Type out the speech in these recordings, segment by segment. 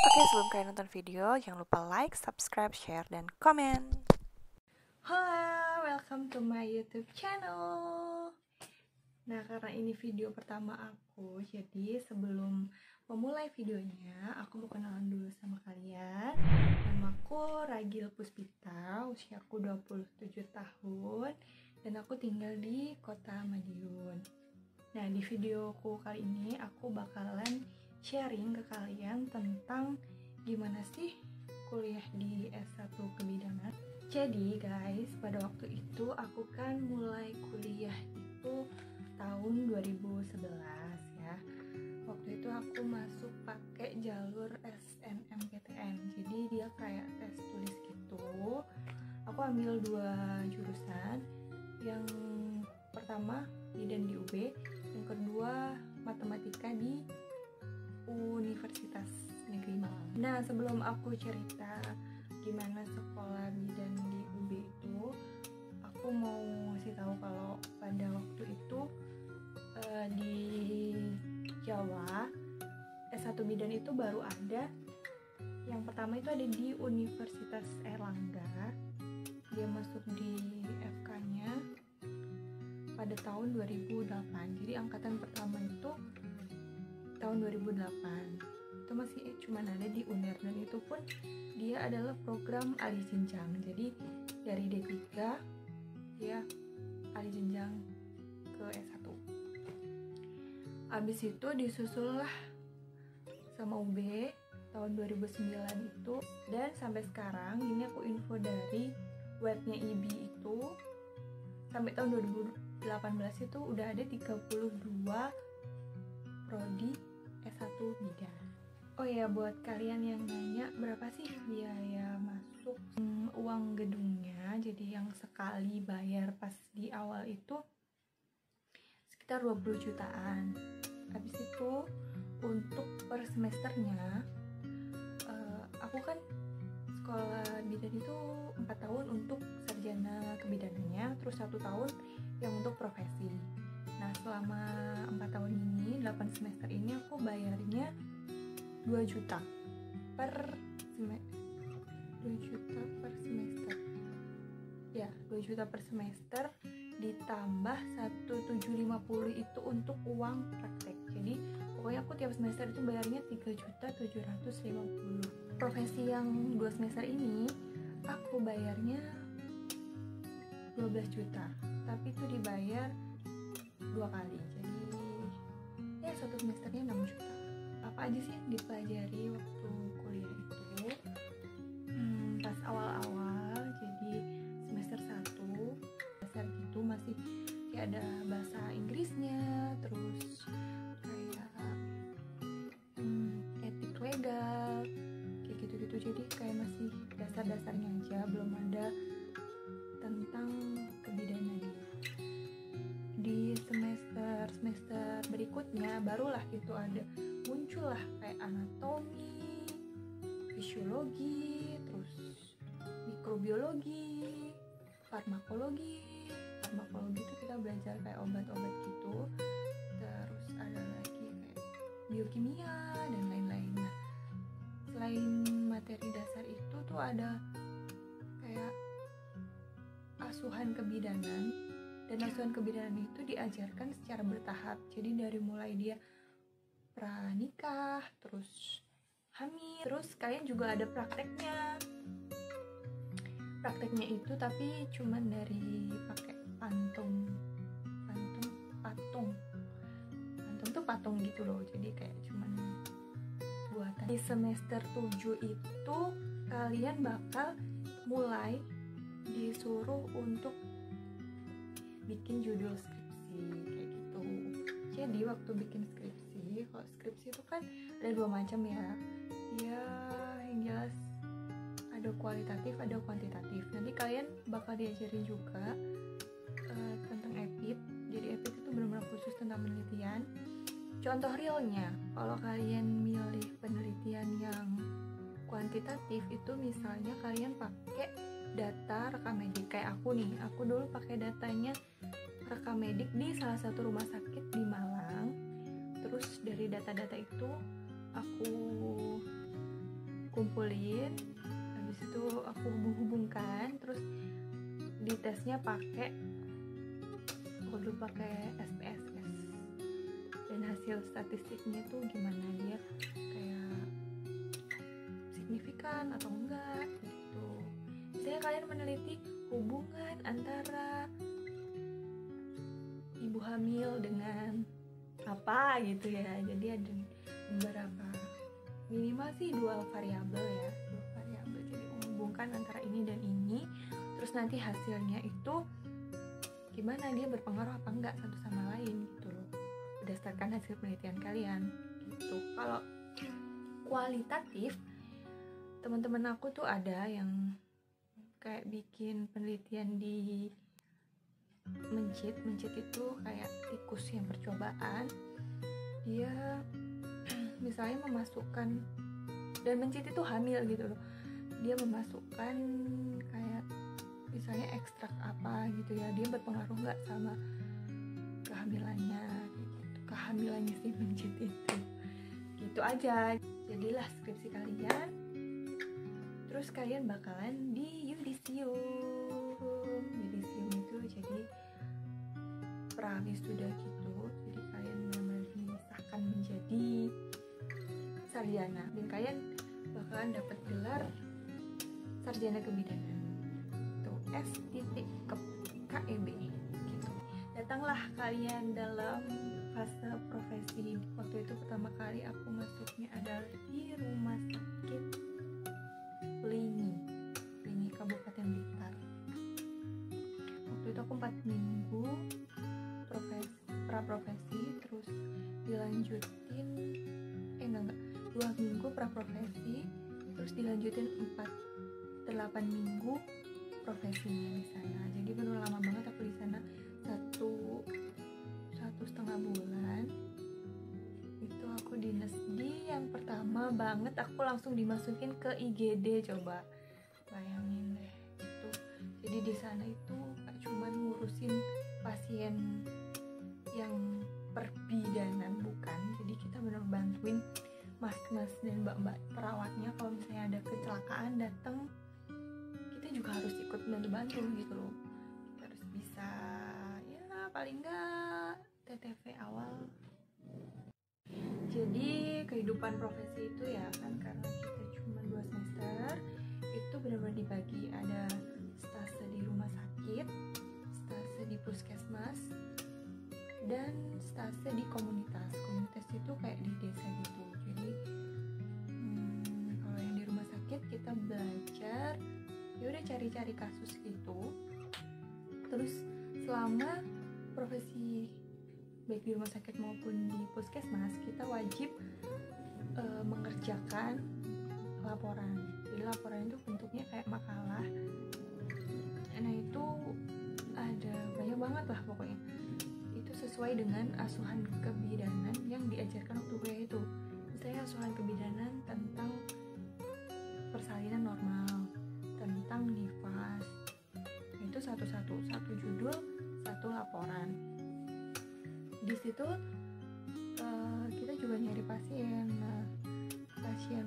Oke, sebelum kalian nonton video, jangan lupa like, subscribe, share, dan komen. Halo, welcome to my YouTube channel. Nah, karena ini video pertama aku, jadi sebelum memulai videonya, aku mau kenalan dulu sama kalian. Namaku Ragil Puspita, usiaku 27 tahun, dan aku tinggal di kota Madiun. Nah, di videoku kali ini aku bakalan sharing ke kalian tentang gimana sih kuliah di S1 kebidanan. Jadi guys, pada waktu itu aku kan mulai kuliah itu tahun 2011 ya. Waktu itu aku masuk pakai jalur SNMPTN. Jadi dia kayak tes tulis gitu. Aku ambil 2 jurusan. Yang pertama bidan di UB, yang kedua matematika di Universitas Negeri Malang. Nah, sebelum aku cerita gimana sekolah bidan di UB itu, aku mau ngasih tahu kalau pada waktu itu di Jawa S1 bidan itu baru ada. Yang pertama itu ada di Universitas Erlangga. Dia masuk di FK-nya pada tahun 2008. Jadi angkatan pertama itu tahun 2008 itu masih cuma ada di UNER, dan itu pun dia adalah program alih jenjang. Jadi dari D3 dia alih jenjang ke S1. Abis itu disusul lah sama UB tahun 2009 itu, dan sampai sekarang ini aku info dari webnya IBI itu sampai tahun 2018 itu udah ada 32 prodi S1 bidan. Oh ya, buat kalian yang nanya berapa sih biaya masuk, uang gedungnya, jadi yang sekali bayar pas di awal itu sekitar 20 jutaan. Habis itu untuk per semesternya, aku kan sekolah bidan itu 4 tahun untuk sarjana kebidanannya, terus 1 tahun yang untuk profesi. Nah, selama 4 tahun ini, 8 semester ini aku bayarnya 2 juta per semester. 2 juta per semester. Ya, 2 juta per semester ditambah 1.750 itu untuk uang praktek. Jadi, pokoknya aku tiap semester itu bayarnya 3.750. Profesi yang 2 semester ini aku bayarnya 12 juta. Tapi itu dibayar 2 kali, jadi ya 1 semesternya 6 juta. Apa aja sih yang dipelajari waktu kuliah itu? Pas awal-awal, jadi semester 1 dasar gitu, masih kayak ada bahasa Inggrisnya, terus kayak etik legal, kayak gitu-gitu. Jadi kayak masih dasar-dasarnya aja, belum ada tentang kebidanan. Di semester berikutnya barulah gitu ada muncullah kayak anatomi, fisiologi, terus mikrobiologi, farmakologi. Farmakologi itu kita belajar kayak obat-obat gitu. Terus ada lagi kayak biokimia dan lain-lain. Nah, selain materi dasar itu tuh ada kayak asuhan kebidanan. Dan asuhan kebidanan itu diajarkan secara bertahap. Jadi dari mulai dia pranikah, terus hamil, terus kalian juga ada prakteknya. Prakteknya itu tapi cuman dari pakai patung tuh patung gitu loh. Jadi kayak cuman buatan. Di semester 7 itu kalian bakal mulai disuruh untuk bikin judul skripsi kayak gitu. Jadi waktu bikin skripsi, kalau skripsi itu kan ada 2 macam ya. Ya, yang jelas ada kualitatif, ada kuantitatif. Nanti kalian bakal diajarin juga tentang EPIP. Jadi EPIP itu benar-benar khusus tentang penelitian. Contoh realnya, kalau kalian milih penelitian yang kuantitatif itu misalnya kalian pakai data rekam medik. Kayak aku nih, aku dulu pakai datanya rekam medik di salah satu rumah sakit di Malang. Terus dari data-data itu aku kumpulin, habis itu aku hubung-hubungkan, terus ditesnya pakai SPSS, dan hasil statistiknya tuh gimana, dia kayak signifikan atau enggak gitu. Misalnya kalian meneliti hubungan antara ibu hamil dengan apa gitu ya, jadi ada beberapa, minimal sih 2 variabel ya, 2 variabel, jadi menghubungkan antara ini dan ini, terus nanti hasilnya itu gimana, dia berpengaruh apa enggak satu sama lain gitu loh, berdasarkan hasil penelitian kalian gitu. Kalau kualitatif, teman-teman aku tuh ada yang kayak bikin penelitian di mencit itu kayak tikus yang percobaan. Dia misalnya memasukkan, dan mencit itu hamil gitu loh, dia memasukkan kayak misalnya ekstrak apa gitu ya, dia berpengaruh nggak sama kehamilannya gitu, kehamilannya si mencit itu, gitu aja. Jadilah skripsi kalian, terus kalian bakalan di yudisium itu jadi prawisuda gitu, jadi kalian benar-benar disahkan menjadi sarjana, dan kalian bakalan dapat gelar sarjana kebidanan tuh, S.KEB gitu. Datanglah kalian dalam fase profesi. Waktu itu pertama kali aku masuknya adalah di rumah sakit Lingi Kabupaten Blitar. Waktu itu aku 4 minggu praprofesi, terus dilanjutin 2 minggu praprofesi, terus dilanjutin 8 minggu profesinya di sana. Jadi benar lama banget aku di sana, 1,5 bulan. Itu aku dinas di yang pertama banget, aku langsung dimasukin ke IGD, coba bayangin deh itu. Jadi di sana itu gak cuma ngurusin pasien yang perbidanan, bukan, jadi kita benar bantuin mas-mas dan mbak-mbak perawatnya kalau misalnya ada kecelakaan datang, kita juga harus ikut bantu gitu loh. Kita harus bisa ya paling enggak TTV awal. Jadi kehidupan profesi itu ya kan, karena kita cuma 2 semester, itu benar-benar dibagi, ada stase di rumah sakit, stase di puskesmas, dan stase di komunitas itu kayak di desa gitu. Jadi kalau yang di rumah sakit kita belajar ya udah cari-cari kasus gitu. Terus selama profesi baik di rumah sakit maupun di puskesmas, kita wajib mengerjakan laporan. Jadi laporan itu bentuknya kayak makalah. Nah itu ada banyak banget lah pokoknya. Itu sesuai dengan asuhan kebidanan yang diajarkan waktu kuliah itu. Misalnya asuhan kebidanan tentang persalinan normal, tentang nifas. Itu satu judul, 1 laporan. Di situ kita juga nyari pasien. Nah,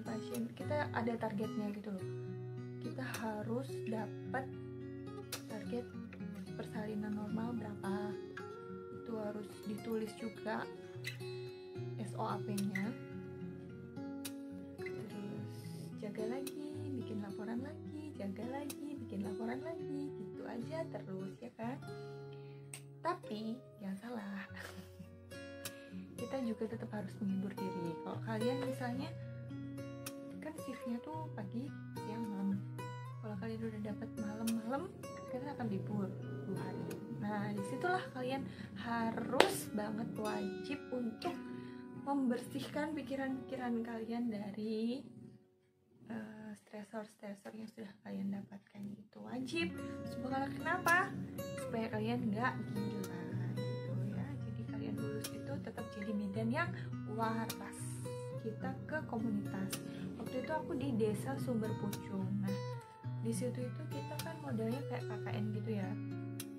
pasien kita ada targetnya gitu loh. Kita harus dapat target persalinan normal berapa. Itu harus ditulis juga SOAP-nya. Terus jaga lagi, bikin laporan lagi, jaga lagi, bikin laporan lagi, gitu aja terus ya kan. Tapi jangan salah, kita juga tetap harus menghibur diri. Kalau kalian misalnya kan shiftnya tuh pagi, siang, malam. Kalau kalian udah dapat malam-malam, kalian akan libur 2 hari. Nah disitulah kalian harus banget wajib untuk membersihkan pikiran-pikiran kalian dari stresor yang sudah kalian dapatkan. Itu wajib. Supaya kenapa? Supaya kalian nggak gila gitu ya. Jadi kalian lulus itu tetap jadi bidan yang waras. Kita ke komunitas. Waktu itu aku di desa Sumber Pucung. Nah di situ itu kita kan modelnya kayak KKN gitu ya.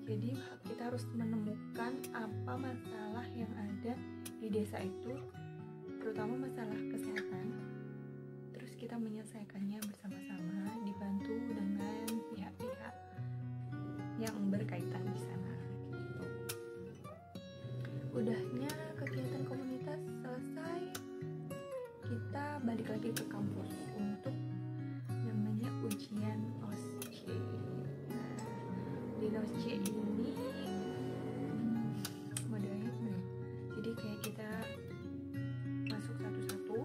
Jadi kita harus menemukan apa masalah yang ada di desa itu, terutama masalah kesehatan. Terus kita menyelesaikannya bersama-sama, dibantu dengan pihak-pihak yang berkaitan di sana gitu. Udahnya kegiatan komunitas selesai, kita balik lagi ke kampus untuk namanya ujian OSCE. Nah, di OSCE ini modelnya gimana? Jadi kayak kita masuk satu-satu,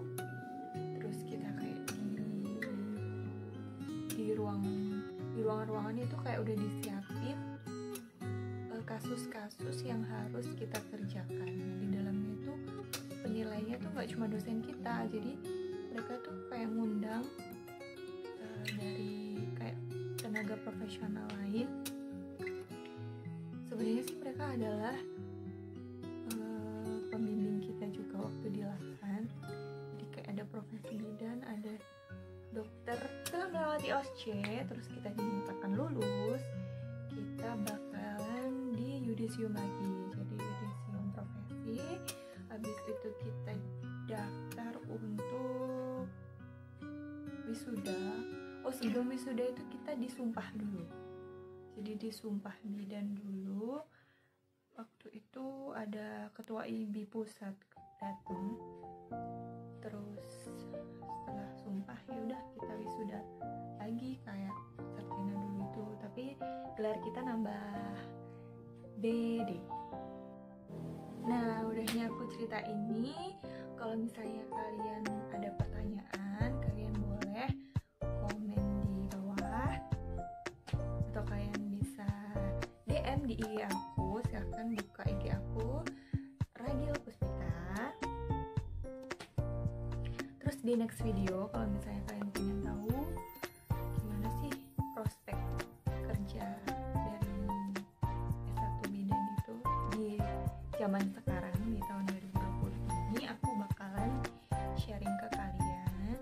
terus kita kayak di ruangan-ruangannya itu kayak udah disiapin kasus-kasus yang harus kita kerjakan. Nah, di dalamnya itu penilainya tuh nggak cuma dosen kita, jadi mereka tuh kayak ngundang dari kayak tenaga profesional lain. Sebenarnya sih mereka adalah pembimbing kita juga waktu di lahan. Jadi kayak ada profesi bidan, ada dokter. Setelah melewati OSCE, terus kita dinyatakan lulus, kita bakalan di yudisium lagi. Jadi yudisium profesi. Habis itu kita daftar untuk wisuda. Sebelum wisuda itu kita disumpah dulu. Jadi disumpah bidan dulu. Waktu itu ada ketua IB pusat datang. Terus setelah sumpah ya udah kita wisuda lagi kayak sarjana dulu itu. Tapi gelar kita nambah BD. Nah, udahnya aku cerita ini. Kalau misalnya kalian ada pertanyaan, kalian boleh komen di bawah, atau kalian bisa DM di IG aku. Silahkan buka IG aku, Ragil Puspita. Terus di next video, kalau misalnya kalian pengen tahu gimana sih prospek kerja dari S1 bidan itu di zaman sekarang, di tahun 2020 ini, aku bakalan sharing ke kalian.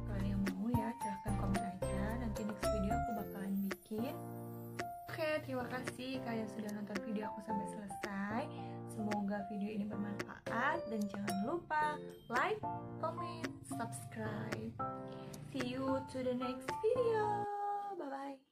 Kalau yang mau ya silahkan komen aja, nanti next video aku bakalan bikin. Oke, terima kasih kalian sudah nonton video aku sampai selesai. Semoga video ini bermanfaat, dan jangan lupa like, comment, subscribe. See you to the next video. Bye bye.